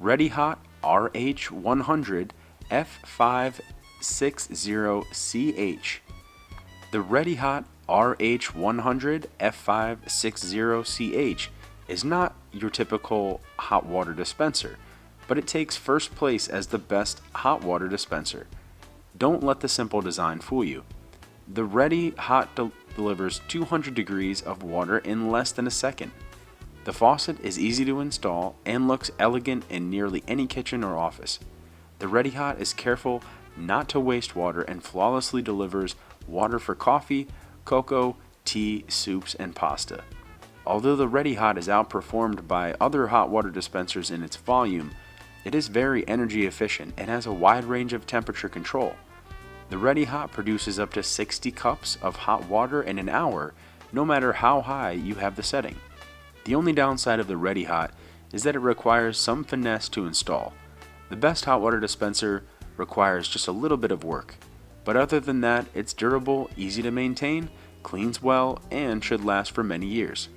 Ready Hot RH-100-F560-CH. The Ready Hot RH-100-F560-CH is not your typical hot water dispenser, but it takes first place as the best hot water dispenser. Don't let the simple design fool you. The Ready Hot delivers 200 degrees of water in less than a second. The faucet is easy to install and looks elegant in nearly any kitchen or office. The Ready Hot is careful not to waste water and flawlessly delivers water for coffee, cocoa, tea, soups, and pasta. Although the Ready Hot is outperformed by other hot water dispensers in its volume, it is very energy efficient and has a wide range of temperature control. The Ready Hot produces up to 60 cups of hot water in an hour, no matter how high you have the setting. The only downside of the Ready Hot is that it requires some finesse to install. The best hot water dispenser requires just a little bit of work, but other than that, it's durable, easy to maintain, cleans well, and should last for many years.